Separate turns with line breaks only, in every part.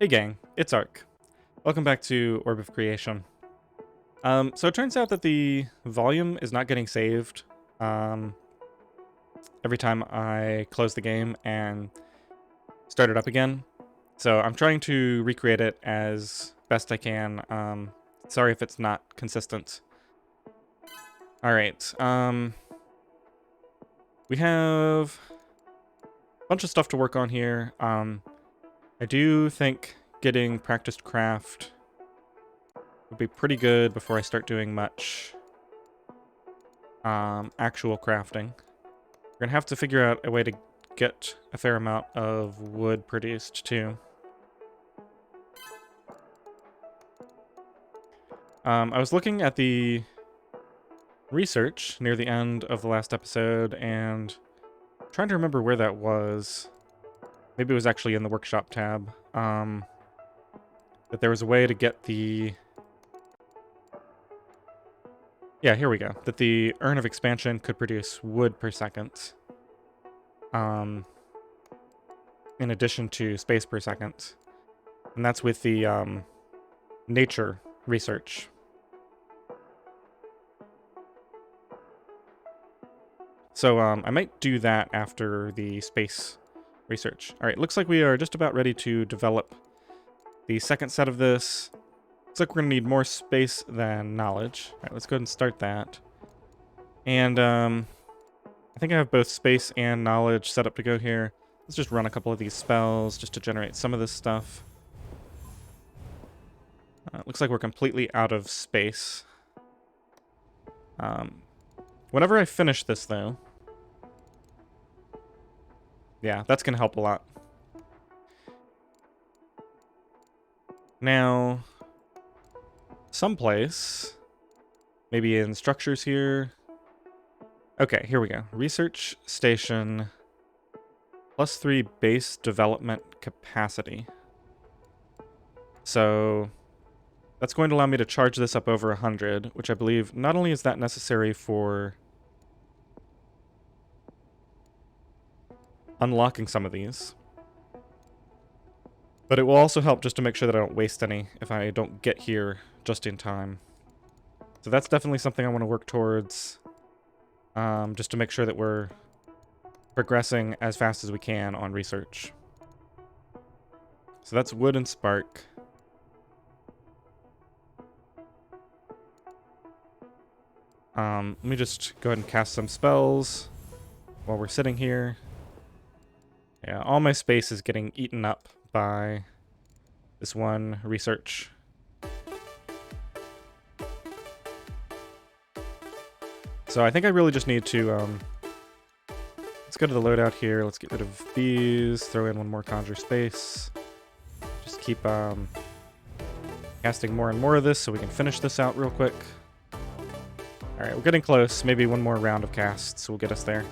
Hey gang, it's Ark. Welcome back to Orb of Creation. So it turns out that the volume is not getting saved every time I close the game and start it up again. So I'm trying to recreate it as best I can. Sorry if it's not consistent. Alright, we have a bunch of stuff to work on here. I do think getting practiced craft would be pretty good before I start doing much actual crafting. We're gonna have to figure out a way to get a fair amount of wood produced too. I was looking at the research near the end of the last episode and trying to remember where that was. Maybe it was actually in the workshop tab. That there was a way to get the... Yeah, here we go. That the Urn of Expansion could produce wood per second. In addition to space per second. And that's with the nature research. So I might do that after the space research. Alright, looks like we are just about ready to develop the second set of this. Looks like we're going to need more space than knowledge. Alright, let's go ahead and start that. And I think I have both space and knowledge set up to go here. Let's just run a couple of these spells just to generate some of this stuff. Looks like we're completely out of space. Whenever I finish this, though... Yeah, that's going to help a lot. Now, someplace, maybe in structures here. Okay, here we go. Research station, +3 base development capacity. So that's going to allow me to charge this up over 100, which I believe not only is that necessary for unlocking some of these, but it will also help just to make sure that I don't waste any if I don't get here just in time. So that's definitely something I want to work towards, just to make sure that we're progressing as fast as we can on research. So that's wood and spark. Let me just go ahead and cast some spells while we're sitting here. Yeah, all my space is getting eaten up by this one research. So I think I really just need to, let's go to the loadout here. Let's get rid of these, throw in one more Conjure space. Just keep casting more and more of this so we can finish this out real quick. Alright, we're getting close. Maybe one more round of casts will get us there.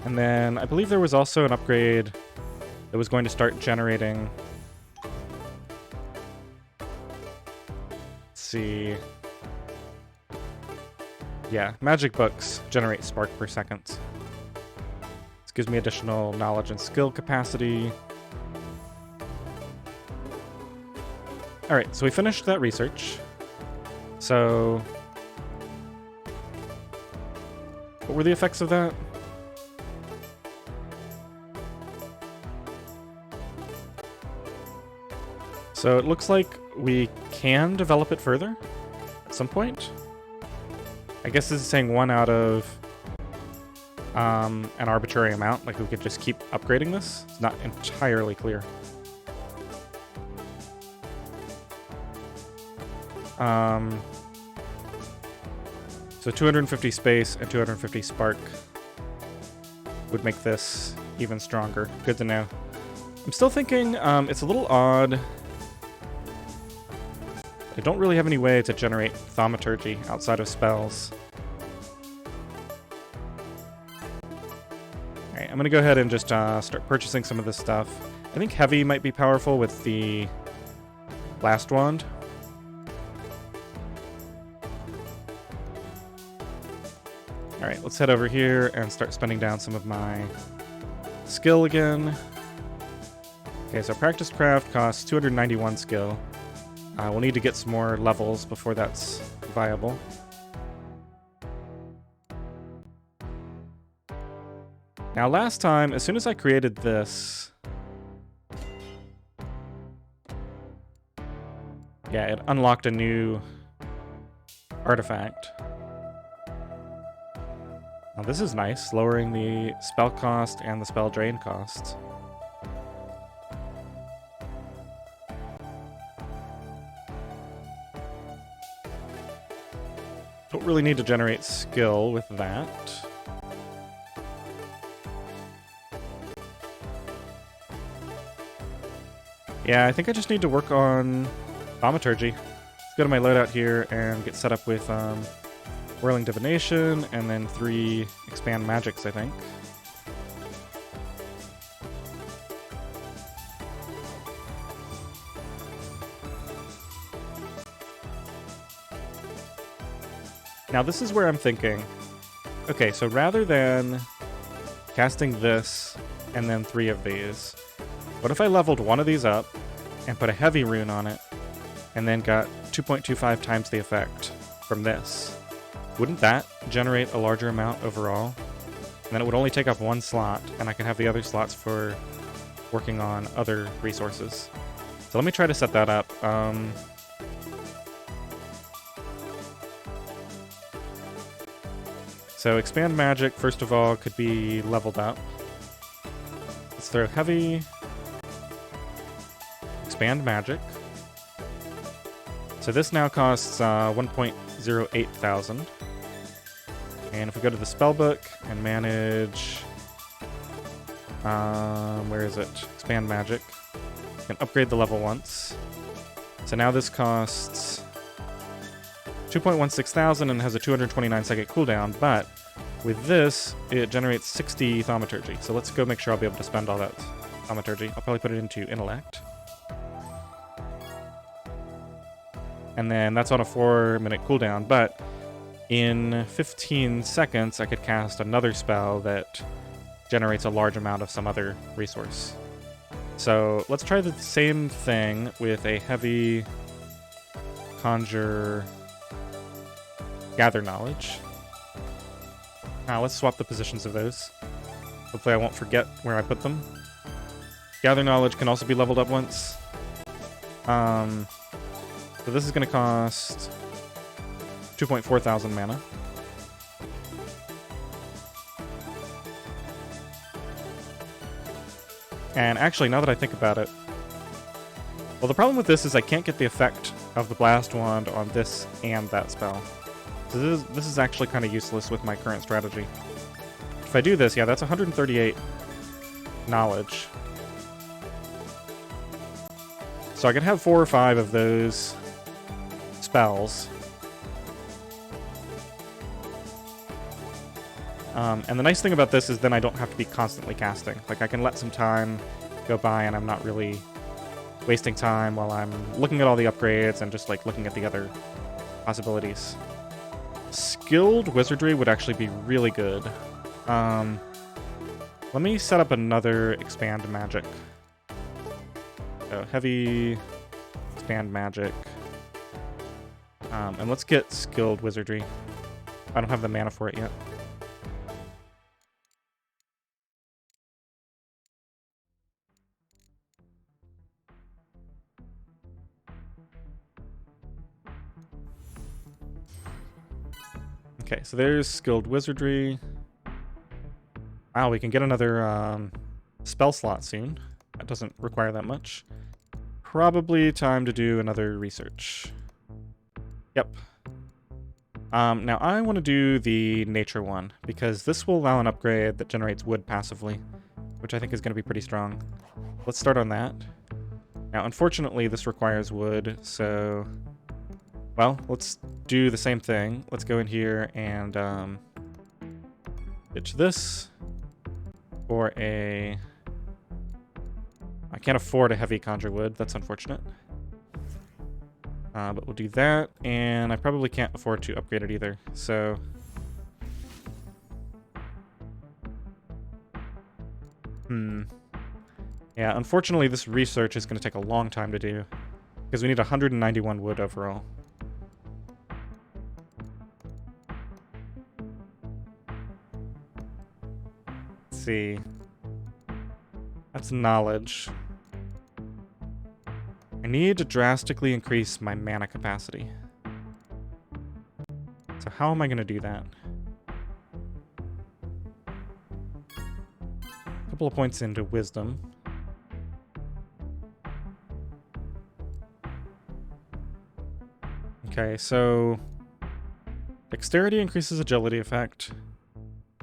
And then I believe there was also an upgrade that was going to start generating... Let's see... Yeah, magic books generate spark per second. This gives me additional knowledge and skill capacity. Alright, so we finished that research. So... what were the effects of that? So it looks like we can develop it further at some point. I guess this is saying 1 out of an arbitrary amount, like we could just keep upgrading this. It's not entirely clear. So 250 space and 250 spark would make this even stronger. Good to know. I'm still thinking it's a little odd. I don't really have any way to generate thaumaturgy outside of spells. Alright, I'm gonna go ahead and just start purchasing some of this stuff. I think heavy might be powerful with the blast wand. Alright, let's head over here and start spending down some of my skill again. Okay, so practice craft costs 291 skill. We'll need to get some more levels before that's viable. Now last time, as soon as I created this, yeah, it unlocked a new artifact. Now this is nice, lowering the spell cost and the spell drain cost. Don't really need to generate skill with that. Yeah, I think I just need to work on thaumaturgy. Let's go to my loadout here and get set up with Whirling Divination and then 3 Expand Magics, I think. Now this is where I'm thinking, okay, so rather than casting this and then 3 of these, what if I leveled one of these up and put a heavy rune on it and then got 2.25 times the effect from this? Wouldn't that generate a larger amount overall? And then it would only take up 1 slot, and I could have the other slots for working on other resources. So let me try to set that up. So Expand Magic, first of all, could be leveled up. Let's throw Heavy, Expand Magic. So this now costs 1.08 thousand. And if we go to the spellbook and manage, where is it? Expand Magic. You can upgrade the level once. So now this costs 2.16 thousand and has a 229 second cooldown, but with this, it generates 60 thaumaturgy. So let's go make sure I'll be able to spend all that thaumaturgy. I'll probably put it into intellect. And then that's on a 4-minute cooldown, but in 15 seconds, I could cast another spell that generates a large amount of some other resource. So let's try the same thing with a heavy Conjure Gather Knowledge. Now let's swap the positions of those. Hopefully I won't forget where I put them. Gather Knowledge can also be leveled up once. So this is going to cost 2.4 thousand mana. And actually, now that I think about it, well, the problem with this is I can't get the effect of the Blast Wand on this and that spell. So this is actually kind of useless with my current strategy. If I do this, yeah, that's 138 knowledge. So I could have 4 or 5 of those spells. And the nice thing about this is then I don't have to be constantly casting. Like, I can let some time go by and I'm not really wasting time while I'm looking at all the upgrades and just, like, looking at the other possibilities. Skilled Wizardry would actually be really good. Let me set up another Expand Magic. So, Heavy Expand Magic. And let's get Skilled Wizardry. I don't have the mana for it yet. Okay, so there's Skilled Wizardry. Wow, we can get another spell slot soon. That doesn't require that much. Probably time to do another research. Yep. Now I want to do the nature one, because this will allow an upgrade that generates wood passively, which I think is going to be pretty strong. Let's start on that. Now, unfortunately, this requires wood, so... Well, let's do the same thing. Let's go in here and ditch this for a... I can't afford a heavy conjure wood. That's unfortunate. But we'll do that, and I probably can't afford to upgrade it either, so... Yeah, unfortunately, this research is going to take a long time to do, because we need 191 wood overall. Let's see. That's knowledge. I need to drastically increase my mana capacity. So how am I going to do that? A couple of points into wisdom. Okay, so dexterity increases agility effect.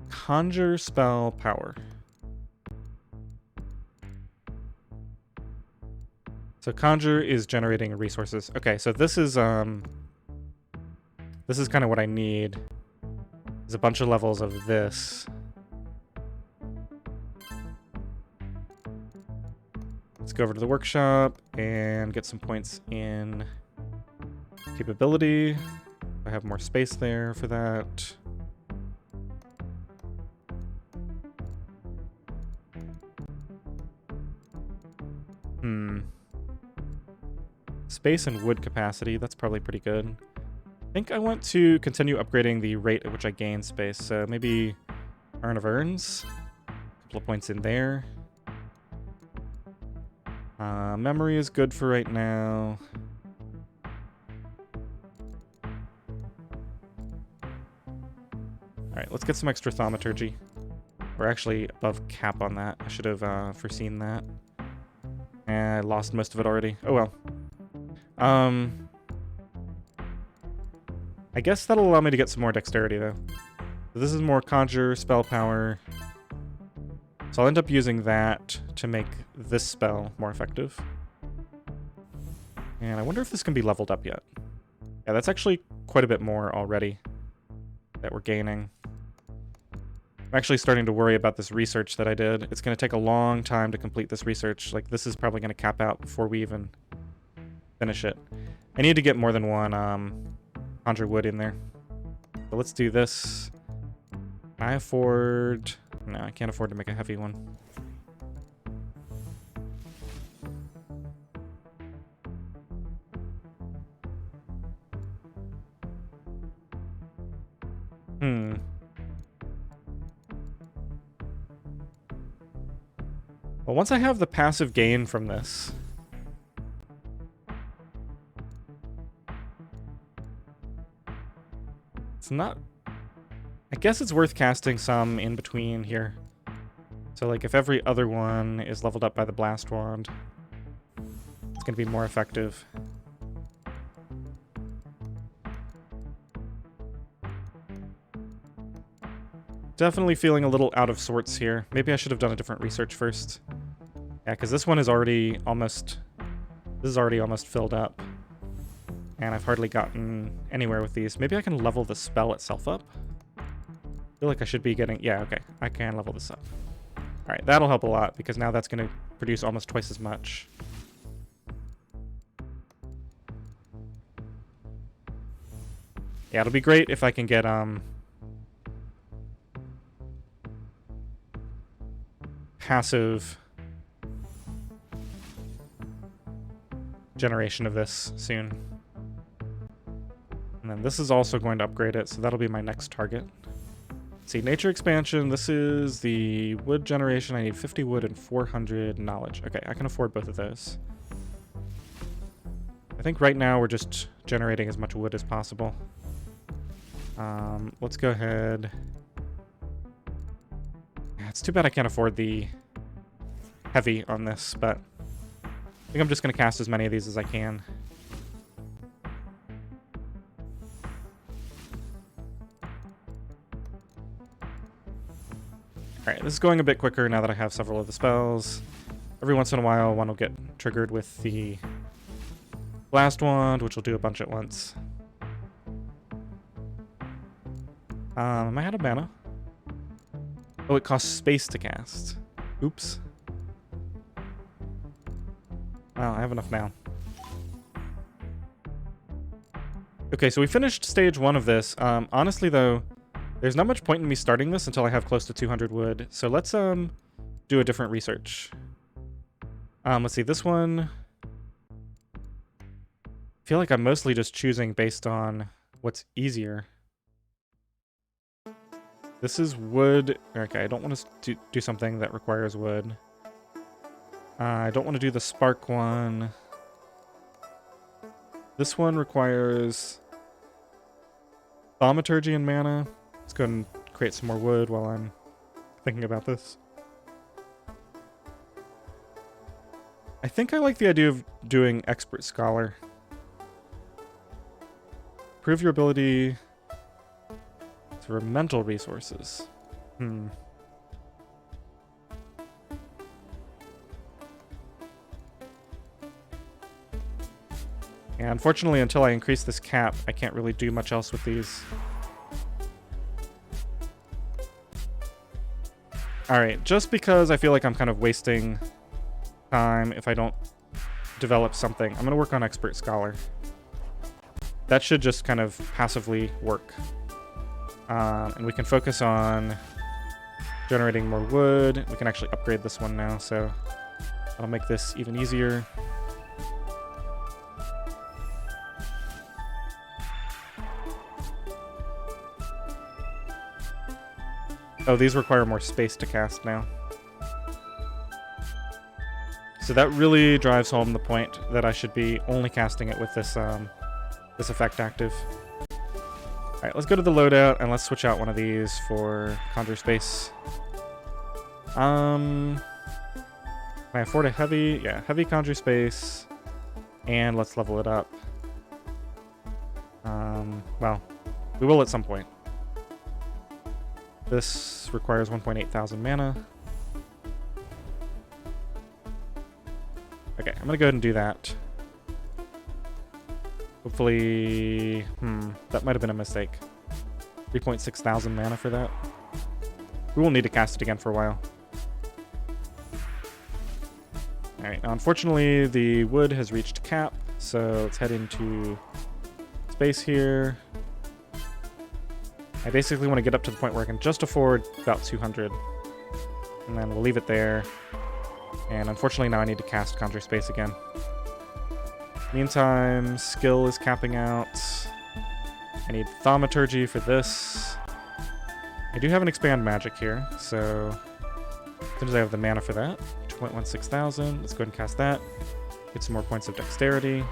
Conjure spell power. So Conjure is generating resources. Okay, so this is kind of what I need. There's a bunch of levels of this. Let's go over to the workshop and get some points in capability. I have more space there for that. Space and wood capacity, that's probably pretty good. I think I want to continue upgrading the rate at which I gain space, so maybe Urn of Urns. A couple of points in there. Memory is good for right now. Alright, let's get some extra thaumaturgy. We're actually above cap on that. I should have foreseen that. And I lost most of it already. Oh well. I guess that'll allow me to get some more dexterity, though. So this is more Conjure spell power. So I'll end up using that to make this spell more effective. And I wonder if this can be leveled up yet. Yeah, that's actually quite a bit more already that we're gaining. I'm actually starting to worry about this research that I did. It's going to take a long time to complete this research. Like, this is probably going to cap out before we even finish it. I need to get more than one Conjure wood in there. So let's do this. Can I afford... No, I can't afford to make a heavy one. Well, once I have the passive gain from this... It's not... I guess it's worth casting some in between here. So, like, if every other one is leveled up by the Blast Wand, it's going to be more effective. Definitely feeling a little out of sorts here. Maybe I should have done a different research first. Yeah, because this one is already almost... This is already almost filled up. And I've hardly gotten anywhere with these. Maybe I can level the spell itself up? I feel like I should be getting... Yeah, okay. I can level this up. Alright, that'll help a lot, because now that's going to produce almost twice as much. Yeah, it'll be great if I can get, passive generation of this soon. And then this is also going to upgrade it, so that'll be my next target. Let's see, nature expansion, this is the wood generation. I need 50 wood and 400 knowledge. Okay, I can afford both of those. I think right now we're just generating as much wood as possible. Let's go ahead. Yeah, it's too bad I can't afford the heavy on this, but I think I'm just going to cast as many of these as I can. Alright, this is going a bit quicker now that I have several of the spells. Every once in a while, one will get triggered with the Blast Wand, which will do a bunch at once. Am I out of mana? Oh, it costs space to cast. Oops. Well, I have enough now. Okay, so we finished stage 1 of this. Honestly, though, there's not much point in me starting this until I have close to 200 wood. So let's do do a different research. Let's see, this one... I feel like I'm mostly just choosing based on what's easier. This is wood. Okay, I don't want to do something that requires wood. I don't want to do the spark one. This one requires thaumaturgy and mana. Let's go ahead and create some more wood while I'm thinking about this. I think I like the idea of doing expert scholar. Improve your ability through mental resources. Yeah, unfortunately, until I increase this cap, I can't really do much else with these. Alright, just because I feel like I'm kind of wasting time if I don't develop something, I'm going to work on Expert Scholar. That should just kind of passively work. And we can focus on generating more wood. We can actually upgrade this one now, so that'll make this even easier. Oh, these require more space to cast now. So that really drives home the point that I should be only casting it with this this effect active. Alright, let's go to the loadout and let's switch out one of these for Conjure space. Can I afford a heavy? Yeah, heavy Conjure space. And let's level it up. Well, we will at some point. This requires 1.8 thousand mana. Okay, I'm gonna go ahead and do that. Hopefully... that might have been a mistake. 3.6 thousand mana for that. We won't need to cast it again for a while. Alright, now unfortunately the wood has reached cap, so let's head into space here. I basically want to get up to the point where I can just afford about 200. And then we'll leave it there. And unfortunately now I need to cast Conjure Space again. Meantime, skill is capping out. I need Thaumaturgy for this. I do have an Expand Magic here, so as soon as I have the mana for that, 2.16 thousand, let's go ahead and cast that. Get some more points of Dexterity.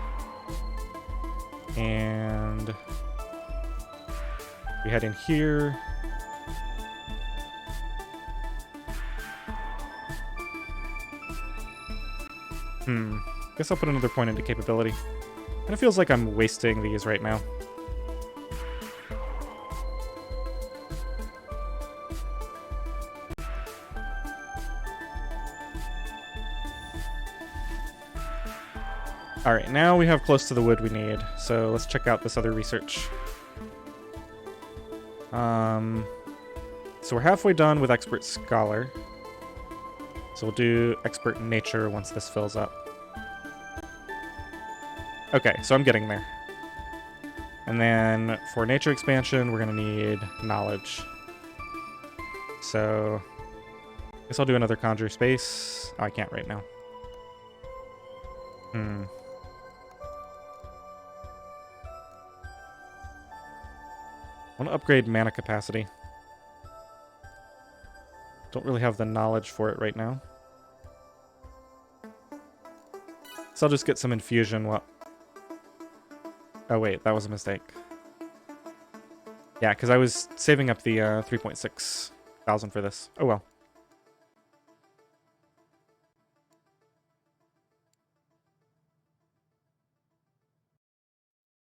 And we head in here. Guess I'll put another point into capability. Kind of feels like I'm wasting these right now. Alright, now we have close to the wood we need, so let's check out this other research. So we're halfway done with Expert Scholar. So we'll do Expert Nature once this fills up. Okay, so I'm getting there. And then for Nature Expansion, we're going to need Knowledge. So I guess I'll do another Conjure Space. Oh, I can't right now. I want to upgrade mana capacity. Don't really have the knowledge for it right now. So I'll just get some infusion. Oh wait, that was a mistake. Yeah, because I was saving up the 3.6 thousand for this. Oh well.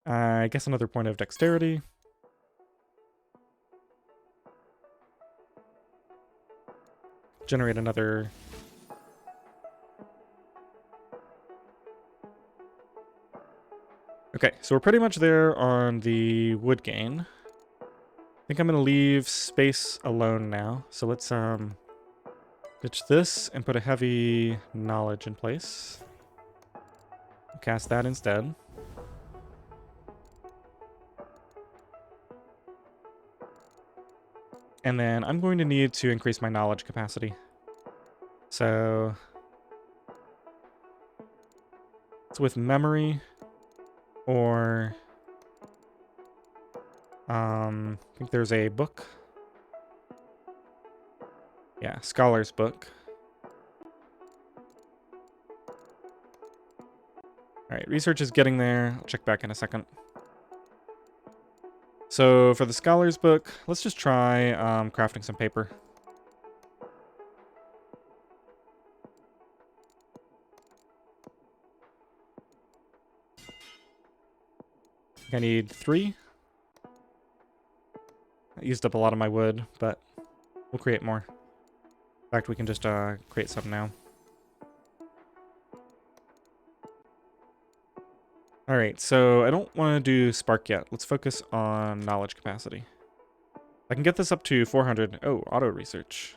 I guess another point of Dexterity. Generate another... Okay, so we're pretty much there on the wood gain. I think I'm going to leave space alone now. So let's ditch this and put a heavy knowledge in place. Cast that instead. And then I'm going to need to increase my knowledge capacity. So it's with memory or I think there's a book. Yeah, Scholar's Book. Alright, research is getting there. I'll check back in a second. So for the Scholar's Book, let's just try crafting some paper. I need 3. I used up a lot of my wood, but we'll create more. In fact, we can just create some now. Alright, so I don't want to do Spark yet. Let's focus on knowledge capacity. I can get this up to 400. Oh, auto research.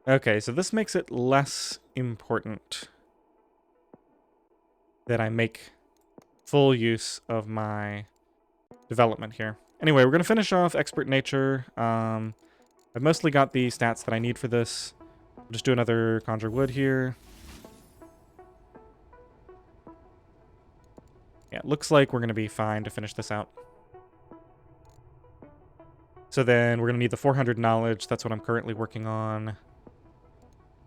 Okay, so this makes it less important that I make full use of my development here. Anyway, we're going to finish off Expert Nature. I've mostly got the stats that I need for this. I'll just do another Conjure Wood here. Yeah, it looks like we're going to be fine to finish this out. So then we're going to need the 400 knowledge. That's what I'm currently working on.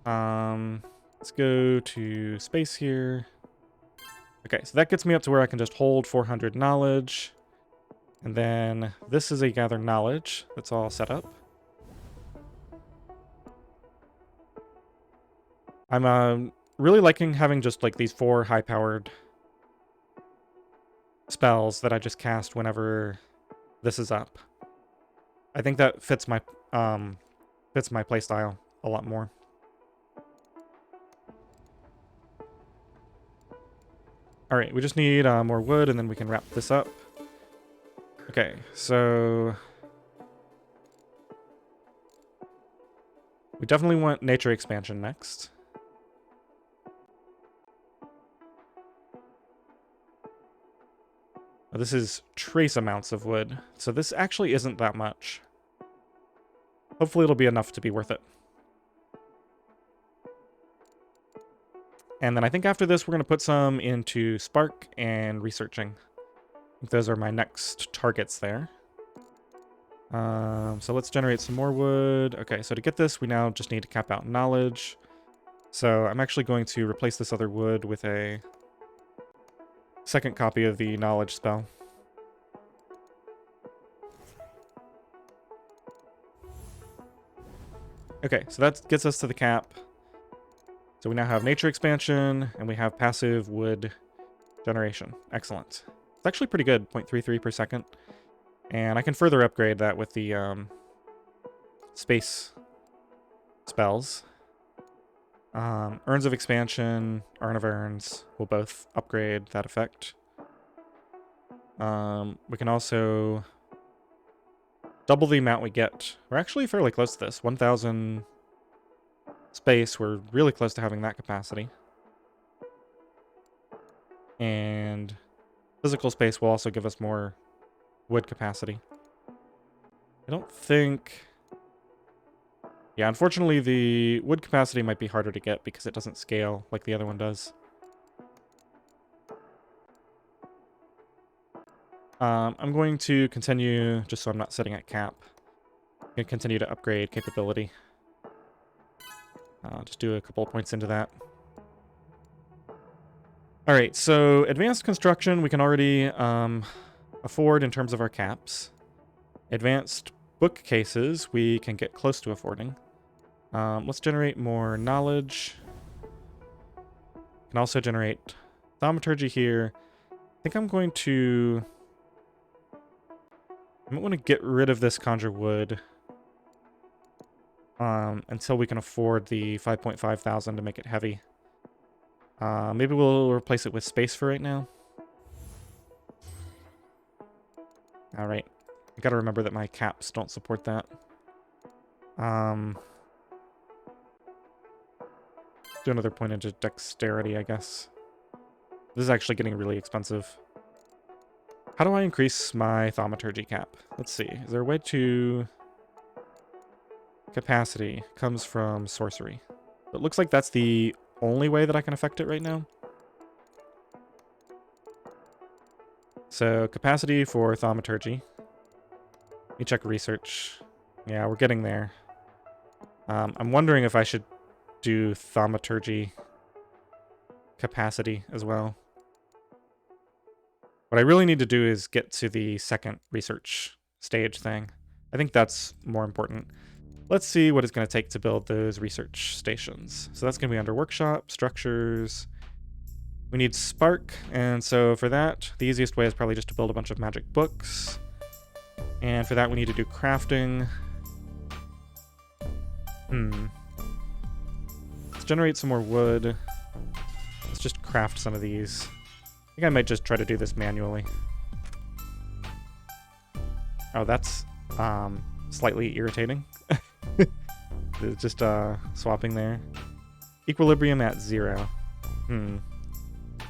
Let's go to space here. Okay, so that gets me up to where I can just hold 400 knowledge. And then this is a gather knowledge that's all set up. I'm really liking having just like these 4 high-powered spells that I just cast whenever this is up. I think that fits my playstyle a lot more. All right, we just need more wood, and then we can wrap this up. Okay, so we definitely want nature expansion next. Oh, this is trace amounts of wood, so this actually isn't that much. Hopefully it'll be enough to be worth it. And then I think after this, we're going to put some into Spark and researching. I think those are my next targets there. So let's generate some more wood. Okay, so to get this, we now just need to cap out knowledge. So I'm actually going to replace this other wood with a second copy of the knowledge spell. Okay, so that gets us to the cap. So we now have nature expansion, and we have passive wood generation. Excellent. It's actually pretty good, 0.33 per second. And I can further upgrade that with the space spells. Urns of Expansion, Urn of Urns will both upgrade that effect. We can also double the amount we get. We're actually fairly close to this. 1,000 space. We're really close to having that capacity. And physical space will also give us more wood capacity. I don't think... Yeah, unfortunately, the wood capacity might be harder to get because it doesn't scale like the other one does. I'm going to continue, just so I'm not sitting at cap. I'm going to continue to upgrade capability. Just do a couple of points into that. Alright, so advanced construction we can already afford in terms of our caps. Advanced bookcases we can get close to affording. Let's generate more knowledge. Can also generate thaumaturgy here. I think I'm going to... I might want to get rid of this conjure wood until we can afford the 5.5 thousand to make it heavy. Maybe we'll replace it with space for right now. Alright. I gotta remember that my caps don't support that. Do another point into dexterity, I guess. This is actually getting really expensive. How do I increase my thaumaturgy cap? Let's see. Is there a way to... Capacity comes from sorcery. It looks like that's the only way that I can affect it right now. So, capacity for thaumaturgy. Let me check research. Yeah, we're getting there. I'm wondering if I should do thaumaturgy capacity as well. What I really need to do is get to the second research stage thing. I think that's more important. Let's see what it's going to take to build those research stations. So that's going to be under workshop, structures. We need spark, and so for that, the easiest way is probably just to build a bunch of magic books. And for that, we need to do crafting. Let's generate some more wood. Let's just craft some of these. I think I might just try to do this manually. Oh, that's slightly irritating. It's just swapping there. Equilibrium at 0.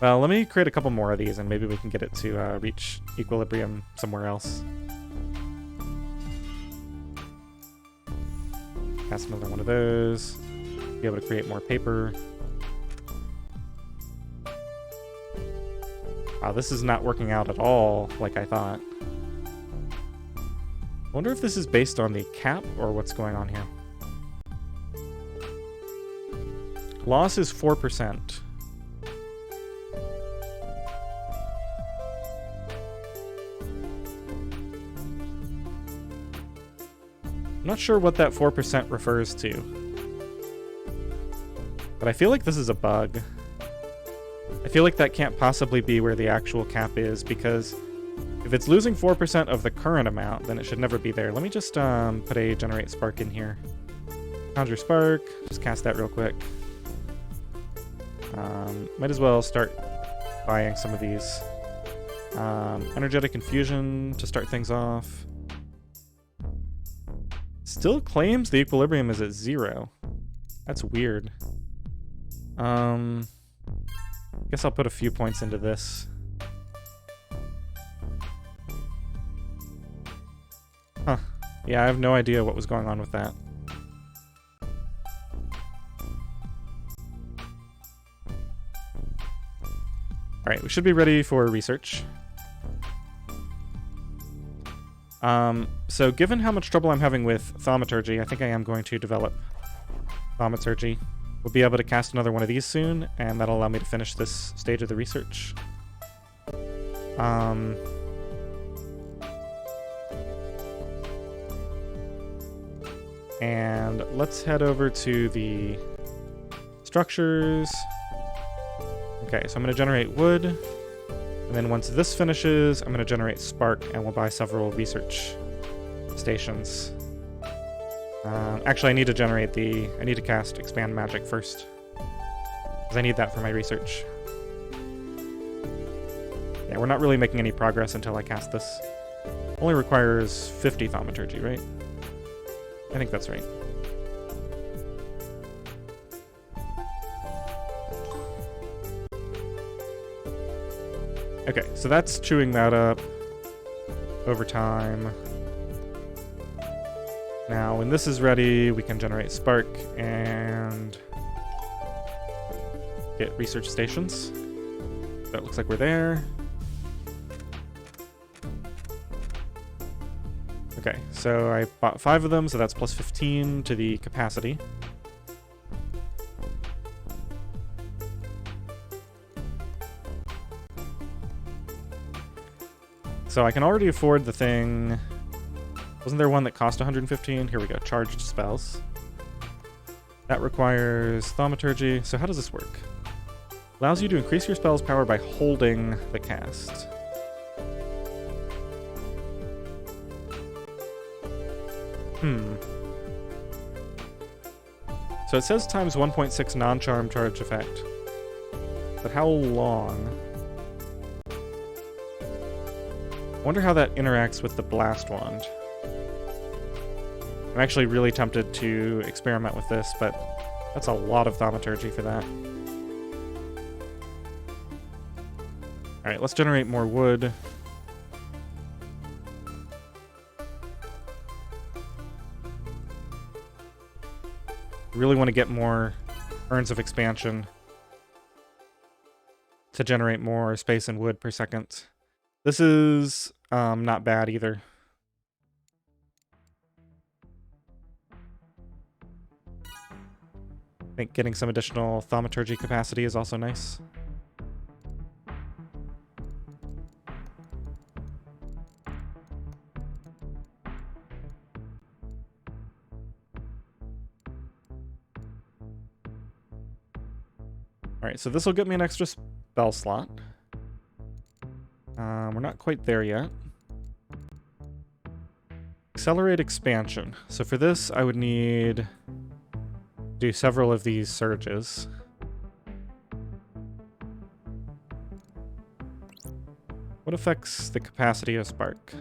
Well, let me create a couple more of these and maybe we can get it to reach equilibrium somewhere else. Cast another one of those. Be able to create more paper. Wow, this is not working out at all like I thought. I wonder if this is based on the cap or what's going on here. Loss is 4%. I'm not sure what that 4% refers to. But I feel like this is a bug. I feel like that can't possibly be where the actual cap is, because if it's losing 4% of the current amount, then it should never be there. Let me just put a generate spark in here. Conjure spark. Just cast that real quick. Might as well start buying some of these. Energetic infusion to start things off. Still claims the equilibrium is at 0. That's weird. Guess I'll put a few points into this. Huh. Yeah, I have no idea what was going on with that. Alright, we should be ready for research. So given how much trouble I'm having with thaumaturgy, I think I am going to develop thaumaturgy. We'll be able to cast another one of these soon, and that'll allow me to finish this stage of the research. And let's head over to the structures. Okay, so I'm going to generate wood, and then once this finishes, I'm going to generate spark, and we'll buy several research stations. Actually, I need to cast expand magic first, because I need that for my research. Yeah, we're not really making any progress until I cast this. Only requires 50 thaumaturgy, right? I think that's right. Okay, so that's chewing that up over time. Now, when this is ready, we can generate spark and get research stations. So it looks like we're there. Okay, so I bought 5 of them, so that's plus 15 to the capacity. So I can already afford the thing. Wasn't there one that cost 115? Here we go, charged spells. That requires thaumaturgy. So how does this work? Allows you to increase your spell's power by holding the cast. So it says times 1.6 non-charm charge effect. But how long? I wonder how that interacts with the blast wand. I'm actually really tempted to experiment with this, but that's a lot of thaumaturgy for that. Alright, let's generate more wood. Really want to get more urns of expansion to generate more space and wood per second. This is not bad either. I think getting some additional thaumaturgy capacity is also nice. Alright, so this will get me an extra spell slot. We're not quite there yet. Accelerate expansion. So for this, I would need to do several of these surges. What affects the capacity of Spark?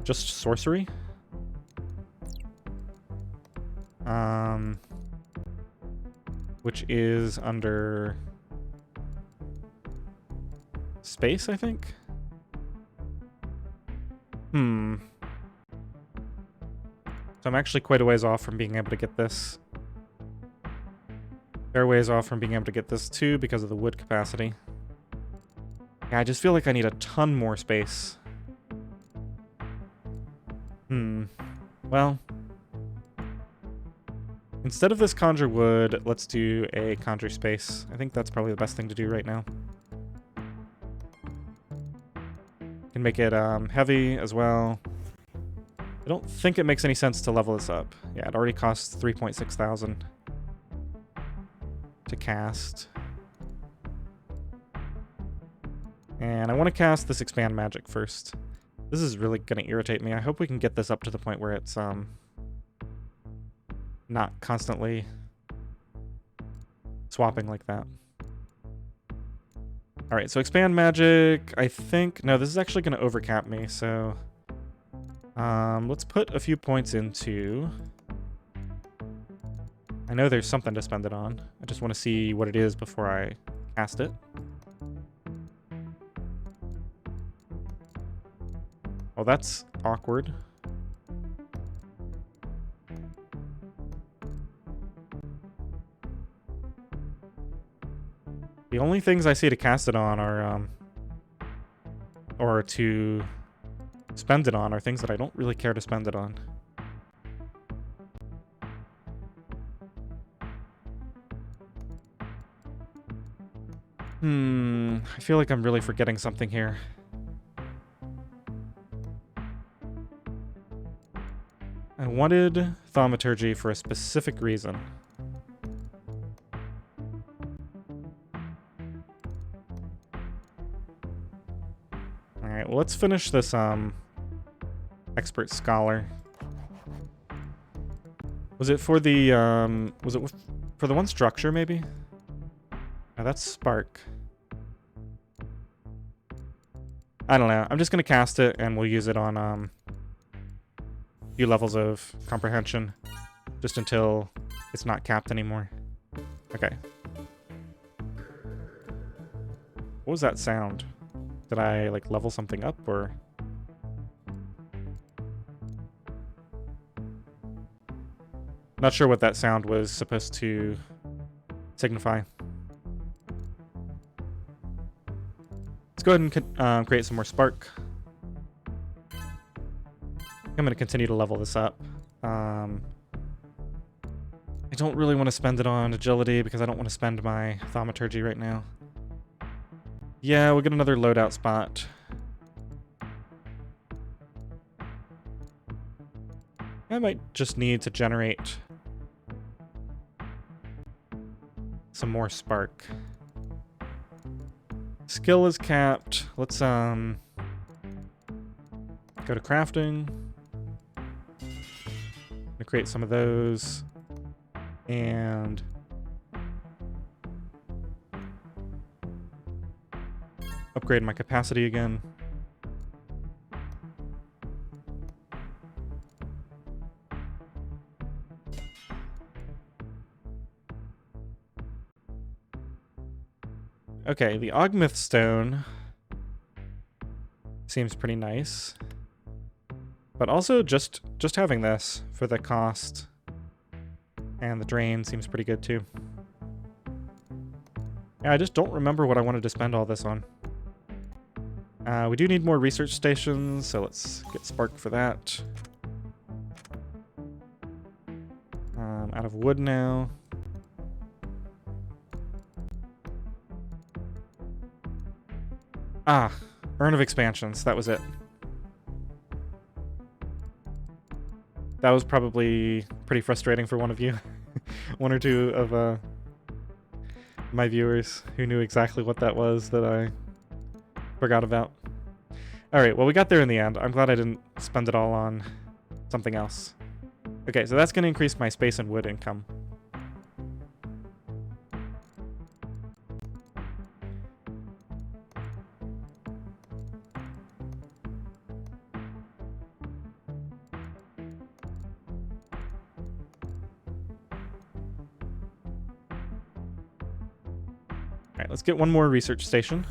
Just sorcery? Which is under space, I think? So I'm actually quite a ways off from being able to get this. Fair ways off from being able to get this too because of the wood capacity. Yeah, I just feel like I need a ton more space. Well, instead of this Conjure wood, let's do a Conjure space. I think that's probably the best thing to do right now. Can make it heavy as well. I don't think it makes any sense to level this up. Yeah, it already costs 3,600 to cast. And I want to cast this Expand Magic first. This is really going to irritate me. I hope we can get this up to the point where it's not constantly swapping like that. Alright, so Expand Magic, I think... No, this is actually going to overcap me, so... let's put a few points into... I know there's something to spend it on. I just want to see what it is before I cast it. Well, that's awkward. The only things I see to cast it on are, or to spend it on are things that I don't really care to spend it on. I feel like I'm really forgetting something here. I wanted thaumaturgy for a specific reason. Alright, well, let's finish this, Expert Scholar. Was it for the, was it for the one structure, maybe? No, that's Spark. I don't know. I'm just gonna cast it, and we'll use it on, a few levels of comprehension, just until it's not capped anymore. Okay. What was that sound? Did I, like, level something up, or...? Not sure what that sound was supposed to signify. Let's go ahead and create some more Spark. I'm going to continue to level this up. I don't really want to spend it on agility because I don't want to spend my thaumaturgy right now. Yeah, we'll get another loadout spot. I might just need to generate some more Spark. Skill is capped. Let's go to crafting. Gonna create some of those. And upgrade my capacity again. Okay, the Ogmyth Stone seems pretty nice. But also just having this for the cost And the drain seems pretty good too. Yeah, I just don't remember what I wanted to spend all this on. We do need more research stations, so let's get Spark for that. Out of wood now. Ah, Urn of Expansions, that was it. That was probably pretty frustrating for one of you. One or two of my viewers who knew exactly what that was that I forgot about. Alright, well we got there in the end. I'm glad I didn't spend it all on something else. Okay, so that's going to increase my space and wood income. Alright, let's get one more research station.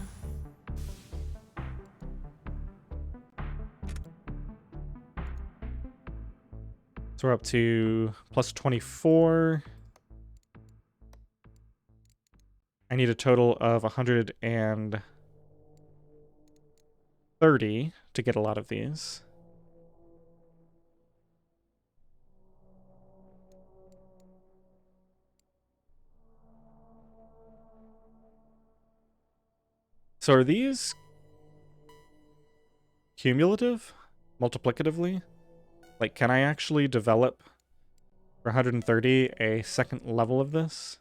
So we're up to plus 24. I need a total of 130 to get a lot of these. So are these cumulative? Multiplicatively? Like, can I actually develop for 130 a second level of this?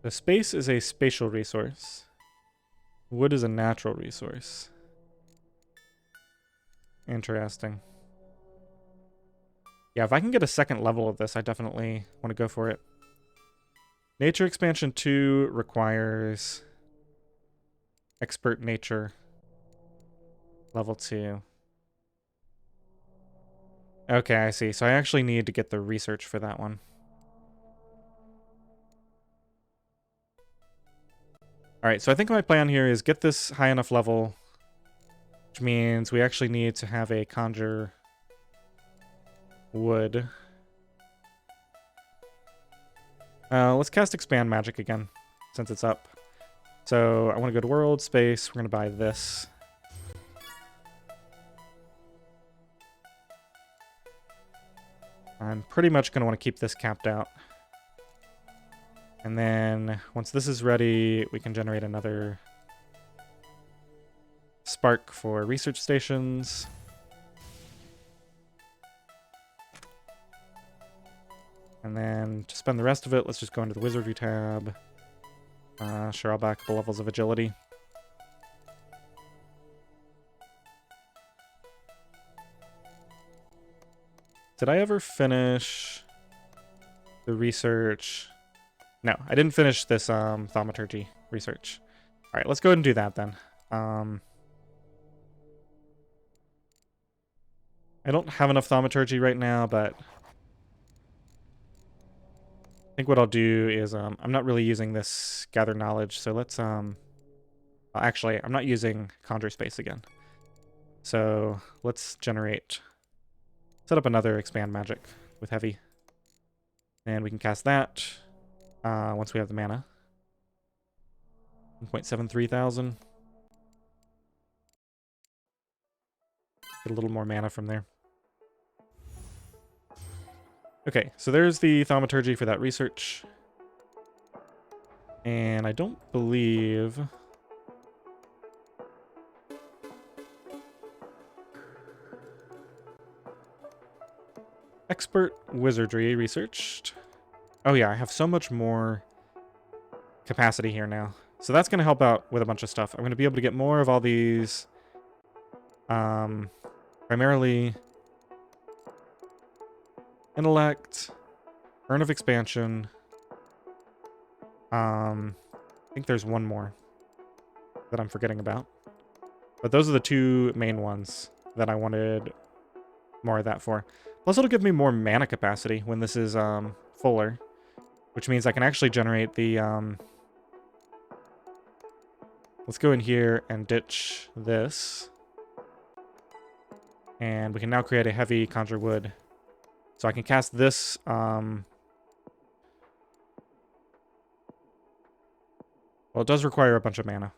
The space is a spatial resource. Wood is a natural resource. Interesting. Yeah, if I can get a second level of this, I definitely want to go for it. Nature Expansion 2 requires Expert Nature level 2. Okay, I see. So I actually need to get the research for that one. Alright, so I think my plan here is get this high enough level, which means we actually need to have a Conjure wood. Let's cast Expand Magic again, since it's up. So I want to go to World, Space, we're going to buy this. I'm pretty much going to want to keep this capped out. And then once this is ready, we can generate another Spark for research stations. And then to spend the rest of it, let's just go into the Wizardry tab. Sure, I'll buy a couple levels of Agility. Did I ever finish the research? No, I didn't finish this thaumaturgy research. All right, let's go ahead and do that then. I don't have enough thaumaturgy right now, but I think what I'll do is I'm not really using this gather knowledge, so let's actually I'm not using conjure space again. So let's set up another expand magic with heavy. And we can cast that once we have the mana. 1.73 thousand. Get a little more mana from there. Okay, so there's the thaumaturgy for that research. And I don't believe... Expert Wizardry researched. Oh yeah, I have so much more capacity here now. So that's going to help out with a bunch of stuff. I'm going to be able to get more of all these... primarily... Intellect, Urn of Expansion. I think there's one more that I'm forgetting about. But those are the two main ones that I wanted more of that for. Plus it'll give me more mana capacity when this is fuller, which means I can actually generate the... Let's go in here and ditch this. And we can now create a heavy Conjure Wood. So I can cast this. Well, it does require a bunch of mana.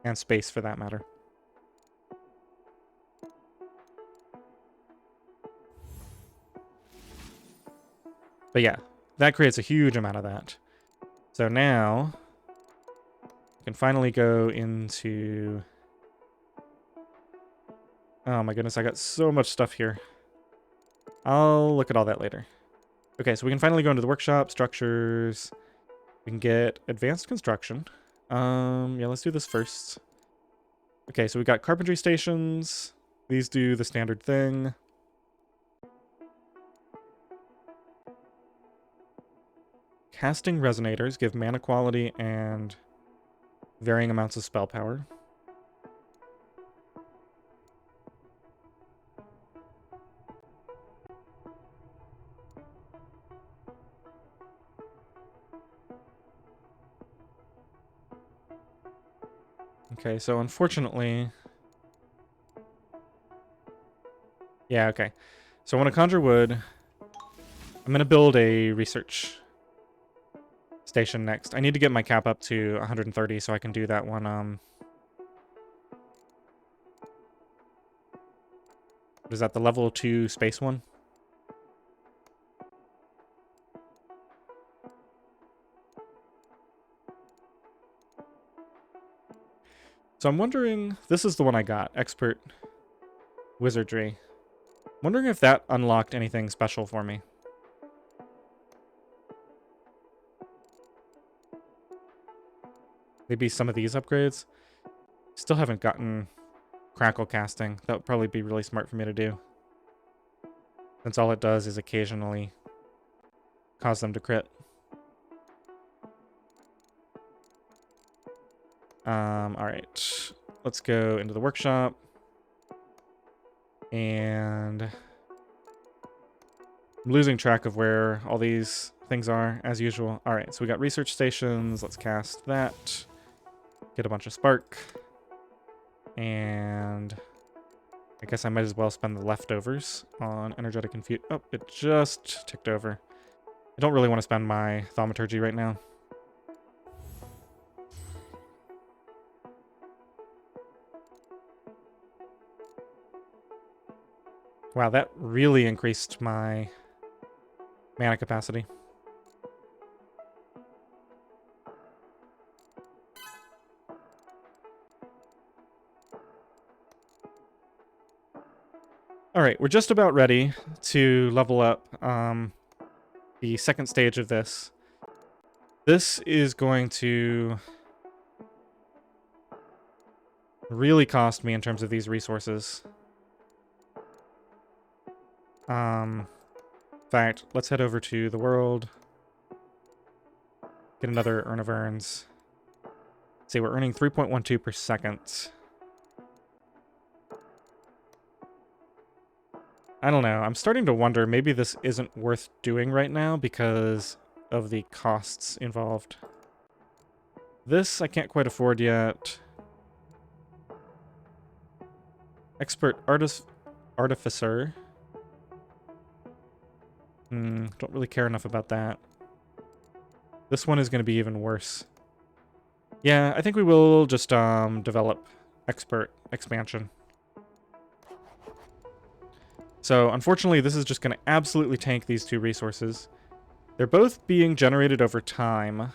And space, for that matter. But yeah, that creates a huge amount of that. So now, we can finally go into... Oh my goodness, I got so much stuff here. I'll look at all that later. Okay, so we can finally go into the workshop, structures. We can get advanced construction. Yeah, let's do this first. Okay, so we got Carpentry Stations. These do the standard thing. Casting Resonators give mana quality and varying amounts of spell power. Okay, so unfortunately... Yeah, okay. So I want to Conjure Wood. I'm going to build a research station next. I need to get my cap up to 130 so I can do that one, what is that, the level 2 space one? So I'm wondering, this is the one I got, Expert Wizardry. I'm wondering if that unlocked anything special for me. Maybe some of these upgrades. Still haven't gotten Crackle Casting. That would probably be really smart for me to do, since all it does is occasionally cause them to crit. Alright. Let's go into the workshop. And I'm losing track of where all these things are, as usual. Alright, so we got research stations. Let's cast that. Get a bunch of spark. And I guess I might as well spend the leftovers on energetic infuse. Oh, it just ticked over. I don't really want to spend my thaumaturgy right now. Wow, that really increased my mana capacity. Alright, we're just about ready to level up the second stage of this. This is going to really cost me in terms of these resources. In fact, let's head over to the world. Get another Urn of Urns. Let's see, we're earning 3.12 per second. I don't know. I'm starting to wonder maybe this isn't worth doing right now because of the costs involved. This I can't quite afford yet. Expert Artificer. Don't really care enough about that. This one is going to be even worse. Yeah, I think we will just develop Expert Expansion. So, unfortunately, this is just going to absolutely tank these two resources. They're both being generated over time.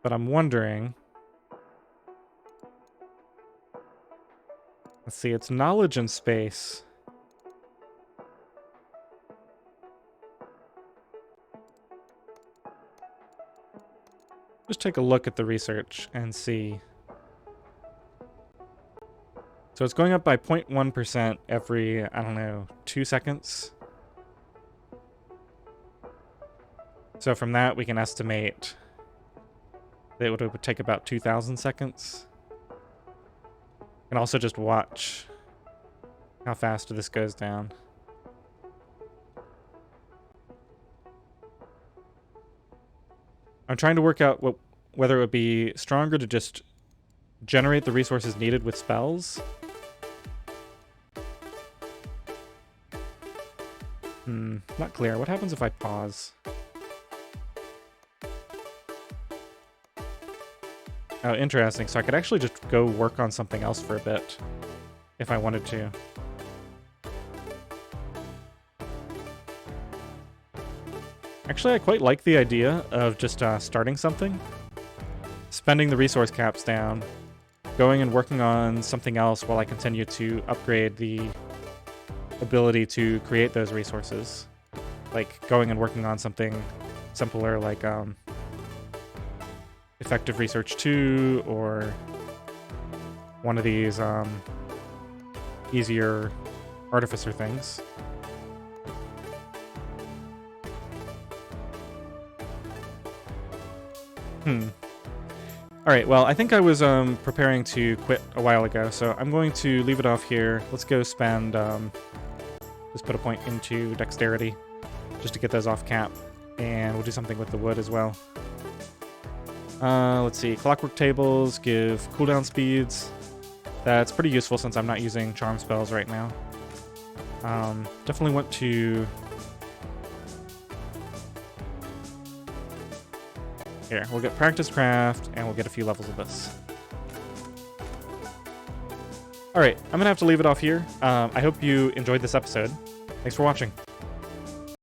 But I'm wondering... Let's see, it's knowledge and space. Just take a look at the research and see. So it's going up by 0.1% every, I don't know, 2 seconds. So from that, we can estimate that it would take about 2,000 seconds. And also just watch how fast this goes down. I'm trying to work out whether it would be stronger to just generate the resources needed with spells. Not clear. What happens if I pause? Oh, interesting. So I could actually just go work on something else for a bit if I wanted to. Actually, I quite like the idea of just starting something, spending the resource caps down, going and working on something else while I continue to upgrade the ability to create those resources. Like going and working on something simpler like Effective Research 2 or one of these easier Artificer things. Alright, well, I think I was preparing to quit a while ago, so I'm going to leave it off here. Let's go spend, just put a point into Dexterity, just to get those off cap, and we'll do something with the wood as well. Let's see, Clockwork Tables give cooldown speeds. That's pretty useful since I'm not using charm spells right now. Definitely want to... Here, we'll get Practice Craft, and we'll get a few levels of this. Alright, I'm gonna have to leave it off here. I hope you enjoyed this episode. Thanks for watching.